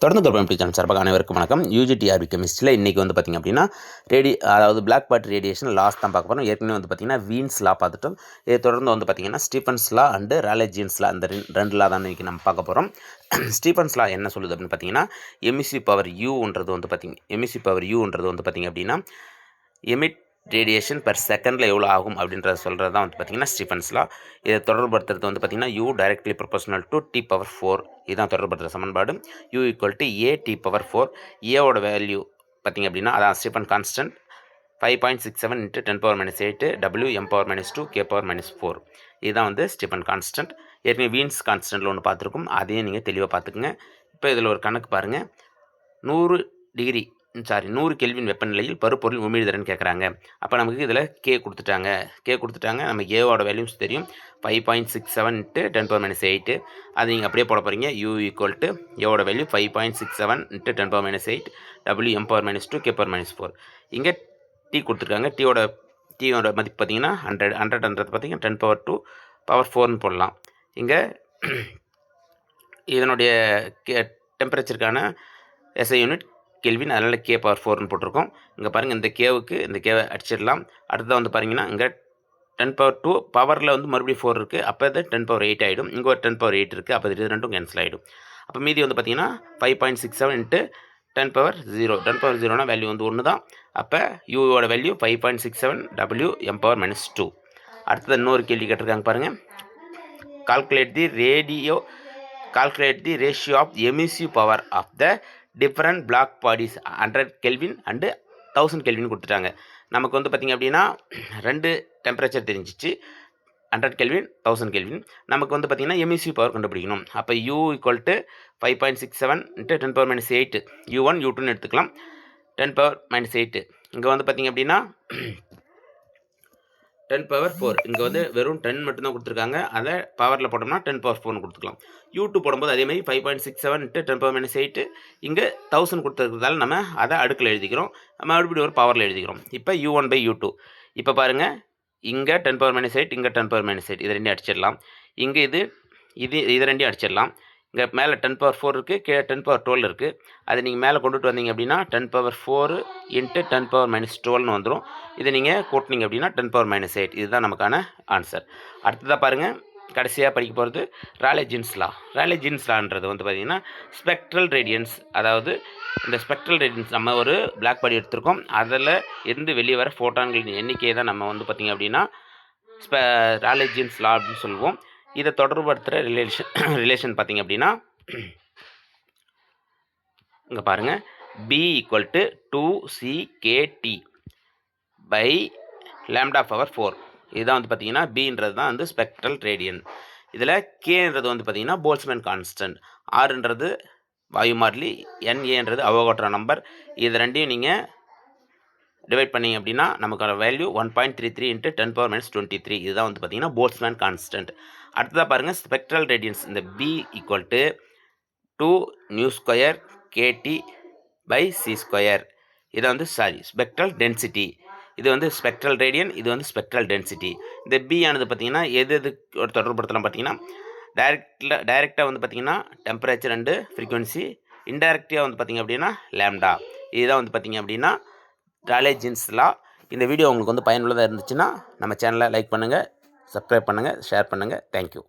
தொடர்ந்து government channel சார்பாக அனைவருக்கும் வணக்கம். யூஜிடிஆர்பி கெமிஸ்ட்ரியில் இன்றைக்கி வந்து பார்த்திங்க அப்படின்னா அதாவது பிளாக் பாட் ரேடியேஷன் லாஸ் தான் பார்க்க போகிறோம். ஏற்கனவே வந்து பார்த்திங்கன்னா வீன்ஸ் லா பார்த்துட்டோம். இதை தொடர்ந்து வந்து பார்த்திங்கன்னா Stefan's law and Rayleigh Jeans law அந்த ரெண்டு லா தான் இன்றைக்கி நம்ம பார்க்க போகிறோம். ஸ்டீஃபன்ஸ் லா என்ன சொல்லுது அப்படின்னு பார்த்தீங்கன்னா எமிசிவ் பவர் யூன்றது வந்து பார்த்திங்க அப்படின்னா எமிட் ரேடியேஷன் பெர் செகண்டில் எவ்வளோ ஆகும் அப்படின்றத சொல்கிறது தான் வந்து பார்த்திங்கன்னா ஸ்டீஃபன்ஸ் லா. இதை தொடர்படுத்துறது வந்து பார்த்திங்கன்னா U directly proportional to T power 4 இதுதான் தொடர்படுத்துகிற சமன்பாடு. U equal to A T power 4 ஏவோட வேல்யூ பார்த்திங்க அப்படின்னா அதான் Stephen constant 5.67 × 10⁻8 W m⁻2 K⁻4 இதுதான் வந்து ஸ்டீஃபன் கான்ஸ்டன்ட். ஏற்கனவே வீன்ஸ் கான்ஸ்டன்ட்டில் ஒன்று பார்த்துருக்கும், அதையும் நீங்கள் தெளிவாக பார்த்துக்குங்க. இப்போ இதில் ஒரு கணக்கு பாருங்கள். 100 கெல்வின் வெப்பநிலையில் பருப்பொருள் உமிழ்திறன் கேட்குறாங்க. அப்போ நமக்கு இதில் கே கொடுத்துட்டாங்க. நமக்கு ஏவோட வேல்யூஸ் தெரியும் 5.67 × 10⁻8 அது நீங்கள் அப்படியே போட போகிறீங்க. யூ ஈக்குவல் டு ஏவோட வேல்யூ 5.67 × 10⁻8 W m⁻2 K⁻4 இங்கே டி கொடுத்துருக்காங்க. டீயோட மதிப்பு பார்த்தீங்கன்னா 100 பார்த்தீங்கன்னா 10⁻2 போடலாம். இங்கே இதனுடைய டெம்பரேச்சருக்கான எஸ்ஐ யூனிட் கெல்வின், அதனால் K⁻4 போட்டிருக்கோம். இங்கே பாருங்கள், இந்த கேவை அடிச்சிடலாம். அடுத்ததாக வந்து பாருங்கன்னா இங்கே 10⁻2 பவரில் வந்து மறுபடியும் 4 இருக்குது. அப்போ இது 10⁻8 ஆகிடும். இங்கே ஒரு 10⁻8 இருக்குது. அப்போ இது ரெண்டும் கேன்சல் ஆகிடும். அப்போ மீதி வந்து பார்த்திங்கன்னா 5.67 × 10⁻0 10⁻0னா வேல்யூ வந்து 1 தான். அப்போ யூவோட வேல்யூ 5.67 W m⁻2. அடுத்தது இன்னொரு கேள்வி கேட்டிருக்காங்க பாருங்கள். Calculate the ratio of emissive power of the different black bodies 100 kelvin and 1000 kelvin கொடுத்துட்டாங்க. நமக்கு வந்து பார்த்திங்க அப்படின்னா ரெண்டு டெம்பரேச்சர் தெரிஞ்சிச்சு, 100 கெல்வின் 1000 கெல்வின். நமக்கு வந்து பார்த்திங்கன்னா எமிசிவ் பவர் கண்டுபிடிக்கணும். அப்போ யூ ஈக்குவல் டு 5.67 × 10⁻8 U1 U2ன்னு எடுத்துக்கலாம். 10⁻8 இங்கே வந்து பார்த்திங்க அப்படின்னா 10⁻4 இங்கே வந்து வெறும் 10 மட்டும்தான் கொடுத்துருக்காங்க. அதை பவரில் போட்டோம்னா 10⁻4 கொடுத்துக்கலாம். U2 போடும்போது அதேமாதிரி 5.67 × 10⁻8 இங்கே 1000 கொடுத்துருக்கிறதால நம்ம அதை அடுக்கில் எழுதிக்கிறோம். மறுபடியும் ஒரு பவரில் எழுதிக்கிறோம். இப்போ U1/U2 இப்போ பாருங்கள், இங்கே 10⁻8 இங்கே 10⁻8 இது ரெண்டையும் அடிச்சிடலாம். இங்கே இது ரெண்டையும் அடிச்சிடலாம். இங்கே மேலே 10⁻4 இருக்குது, கீழே 10⁻12 இருக்குது. அதை நீங்கள் மேலே கொண்டுட்டு வந்தீங்க அப்படின்னா 10⁻4 × 10⁻12ன்னு வந்துடும். இதை நீங்கள் கூட்டினீங்க அப்படின்னா 10⁻8 இதுதான் நமக்கான ஆன்சர். அடுத்ததாக பாருங்கள், கடைசியாக படிக்க போகிறது ராலே ஜீன்ஸ் லான்றது வந்து பார்த்திங்கன்னா ஸ்பெக்ட்ரல் ரேடியன்ஸ். அதாவது இந்த ஸ்பெக்ட்ரல் ரேடியன்ஸ் நம்ம ஒரு பிளாக் பாடி எடுத்திருக்கோம், அதில் இருந்து வெளியே வர ஃபோட்டான்களின் எண்ணிக்கையை தான் நம்ம வந்து பார்த்திங்க அப்படின்னா ராலே ஜீன்ஸ் லா அப்படின்னு சொல்லுவோம். இதை தொடர்புபடுத்துகிற ரிலேஷன் பார்த்திங்க அப்படின்னா இங்கே பாருங்கள், B = 2CkT/λ⁴ இதுதான் வந்து பார்த்திங்கன்னா Bன்றது தான் வந்து ஸ்பெக்ட்ரல் ரேடியன். இதில் Kன்றது வந்து பார்த்திங்கன்னா போல்ட்ஸ்மேன் கான்ஸ்டன்ட், Rன்றது வாயு மாறிலி, NAன்றது அவோகாட்ரோ நம்பர். இது ரெண்டையும் நீங்கள் டிவைட் பண்ணிங்க அப்படின்னா நமக்கான வேல்யூ 1.33 × 10⁻23 இதுதான் வந்து பார்த்திங்கன்னா போல்ட்ஸ்மேன் கான்ஸ்டன்ட். அடுத்ததாக பாருங்கள், ஸ்பெக்ட்ரல் ரேடியன்ஸ். இந்த B = 2μ² KT/c². இதை வந்து ஸ்பெக்ட்ரல் டென்சிட்டி. இது வந்து ஸ்பெக்ட்ரல் ரேடியன், இது வந்து ஸ்பெக்ட்ரல் டென்சிட்டி. இந்த B ஆனது பார்த்திங்கன்னா எது தொடர்புபடுத்தலாம் பார்த்திங்கன்னா டைரெக்டாக வந்து பார்த்திங்கன்னா டெம்பரேச்சர் அண்டு ஃப்ரீக்வன்சி, இன்டைரக்டாக வந்து பார்த்திங்க அப்படின்னா லேம்டா. இதுதான் வந்து பார்த்திங்க அப்படின்னா ராலே ஜீன்ஸ் லா. இந்த வீடியோ உங்களுக்கு வந்து பயனுள்ளதாக இருந்துச்சுன்னா நம்ம சேனலை லைக் பண்ணுங்கள், சப்ஸ்கிரைப் பண்ணுங்கள், ஷேர் பண்ணுங்கள். தேங்க்யூ.